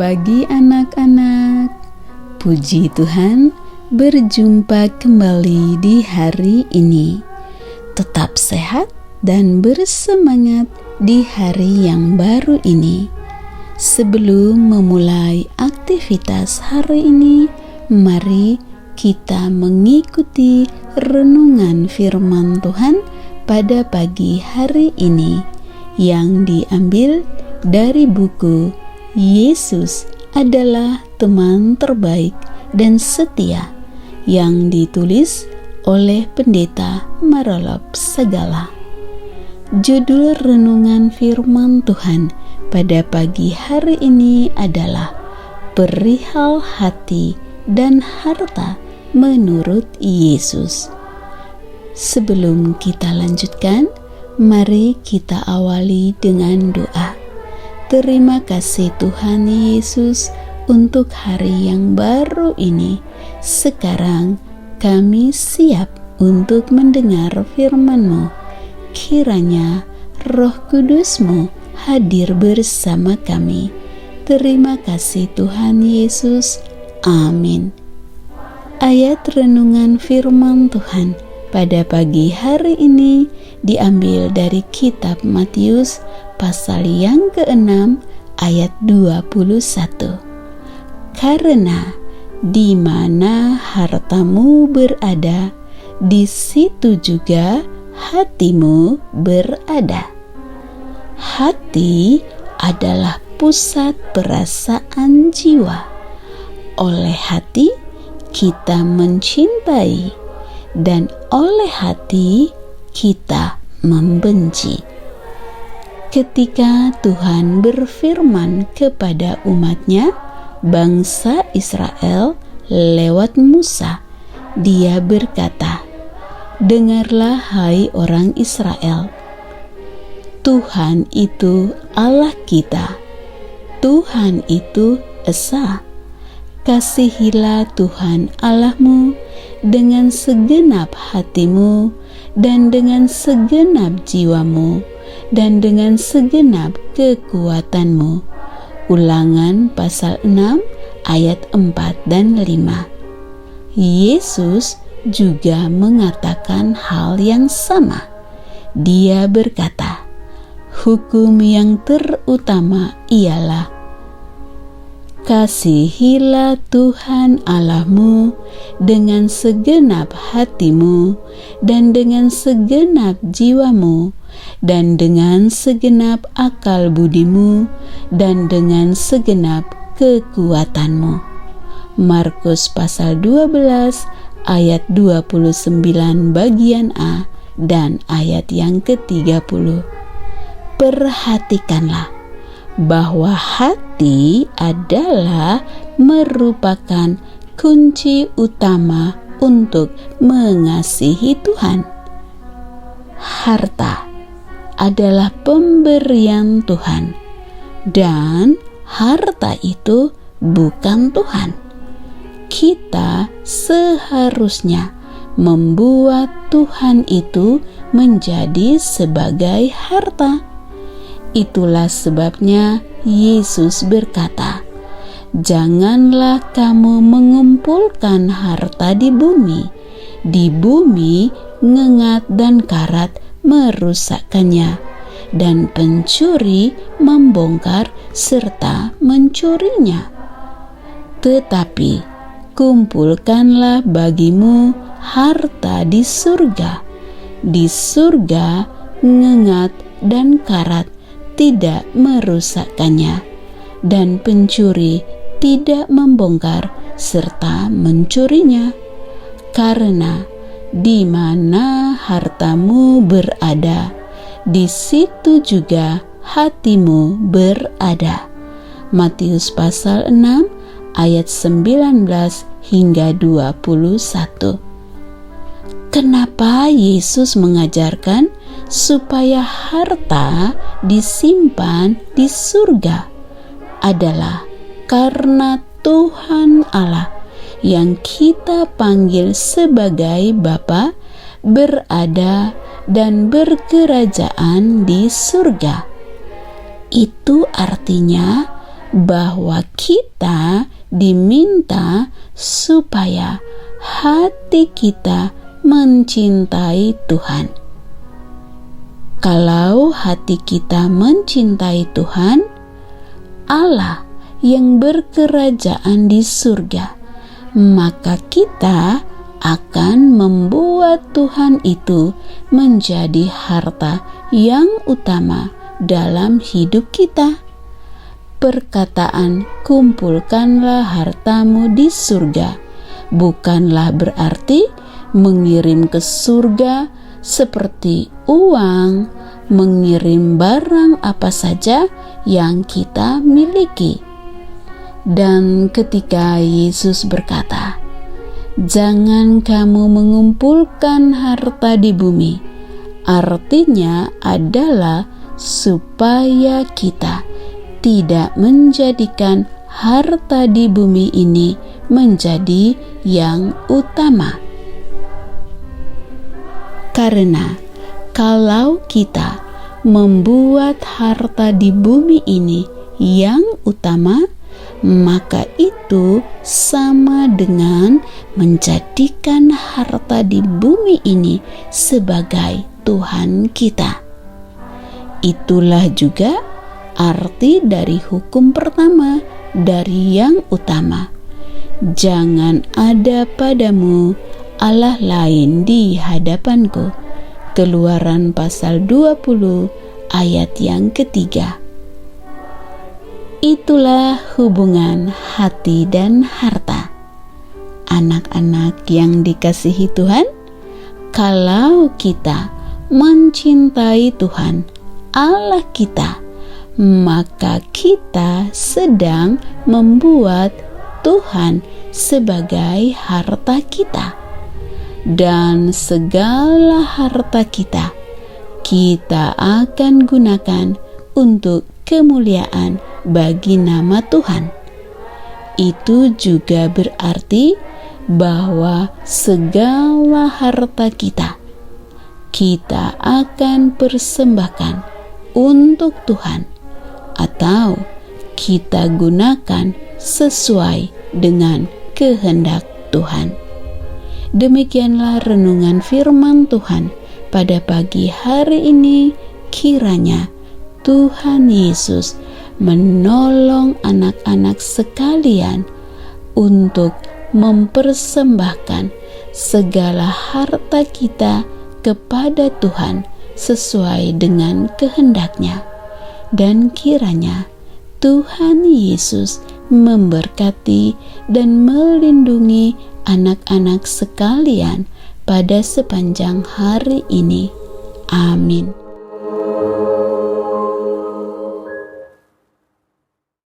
pagi anak-anak. Puji Tuhan, berjumpa kembali di hari ini. Tetap sehat dan bersemangat di hari yang baru ini. Sebelum memulai aktivitas hari ini, mari kita mengikuti renungan firman Tuhan pada pagi hari ini yang diambil dari buku Yesus adalah teman terbaik dan setia yang ditulis oleh Pendeta Marolop Segala. Judul renungan firman Tuhan pada pagi hari ini adalah Perihal hati dan harta menurut Yesus. Sebelum kita lanjutkan, mari kita awali dengan doa. Terima kasih Tuhan Yesus untuk hari yang baru ini. Sekarang kami siap untuk mendengar firman-Mu. Kiranya Roh Kudus-Mu hadir bersama kami. Terima kasih Tuhan Yesus. Amin. Ayat renungan firman Tuhan pada pagi hari ini diambil dari kitab Matius pasal yang ke-6 ayat 21. Karena di mana hartamu berada, di situ juga hatimu berada. Hati adalah pusat perasaan jiwa. Oleh hati kita mencintai, dan oleh hati kita membenci. Ketika Tuhan berfirman kepada umat-Nya, bangsa Israel, lewat Musa, Dia berkata, "Dengarlah hai orang Israel, Tuhan itu Allah kita, Tuhan itu Esa. Kasihilah Tuhan Allahmu dengan segenap hatimu dan dengan segenap jiwamu dan dengan segenap kekuatanmu." Ulangan pasal 6 ayat 4 dan 5. Yesus juga mengatakan hal yang sama. Dia berkata, "Hukum yang terutama ialah kasihilah Tuhan Allahmu dengan segenap hatimu dan dengan segenap jiwamu dan dengan segenap akal budimu dan dengan segenap kekuatanmu." Markus pasal 12 ayat 29 bagian A dan ayat yang ke-30. Perhatikanlah bahwa hati adalah merupakan kunci utama untuk mengasihi Tuhan. Harta adalah pemberian Tuhan, dan harta itu bukan Tuhan. Kita seharusnya membuat Tuhan itu menjadi sebagai harta. Itulah sebabnya Yesus berkata, "Janganlah kamu mengumpulkan harta di bumi. Di bumi ngengat dan karat merusakkannya, dan pencuri membongkar serta mencurinya. Tetapi kumpulkanlah bagimu harta di surga. Di surga ngengat dan karat tidak merusakkannya, dan pencuri tidak membongkar serta mencurinya. Karena di mana hartamu berada, di situ juga hatimu berada." Matius pasal 6 ayat 19 hingga 21. Kenapa Yesus mengajarkan supaya harta disimpan di surga? Adalah karena Tuhan Allah yang kita panggil sebagai Bapa berada dan berkerajaan di surga. Itu artinya bahwa kita diminta supaya hati kita mencintai Tuhan. Kalau hati kita mencintai Tuhan, Allah yang berkerajaan di surga, maka kita akan membuat Tuhan itu menjadi harta yang utama dalam hidup kita. Perkataan kumpulkanlah hartamu di surga bukanlah berarti mengirim ke surga seperti uang, mengirim barang apa saja yang kita miliki. Dan ketika Yesus berkata, "Jangan kamu mengumpulkan harta di bumi," artinya adalah supaya kita tidak menjadikan harta di bumi ini menjadi yang utama. Karena kalau kita membuat harta di bumi ini yang utama, maka itu sama dengan menjadikan harta di bumi ini sebagai Tuhan kita. Itulah juga arti dari hukum pertama dari yang utama. Jangan ada padamu Allah lain di hadapanku. Keluaran pasal 20 ayat yang ketiga. Itulah hubungan hati dan harta. Anak-anak yang dikasihi Tuhan, kalau kita mencintai Tuhan Allah kita, maka kita sedang membuat Tuhan sebagai harta kita. Dan segala harta kita akan gunakan untuk kemuliaan bagi nama Tuhan. Itu juga berarti bahwa segala harta kita akan persembahkan untuk Tuhan, atau kita gunakan sesuai dengan kehendak Tuhan. Demikianlah renungan firman Tuhan pada pagi hari ini. Kiranya Tuhan Yesus menolong anak-anak sekalian untuk mempersembahkan segala harta kita kepada Tuhan sesuai dengan kehendak-Nya. Dan kiranya Tuhan Yesus memberkati dan melindungi anak-anak sekalian pada sepanjang hari ini. Amin.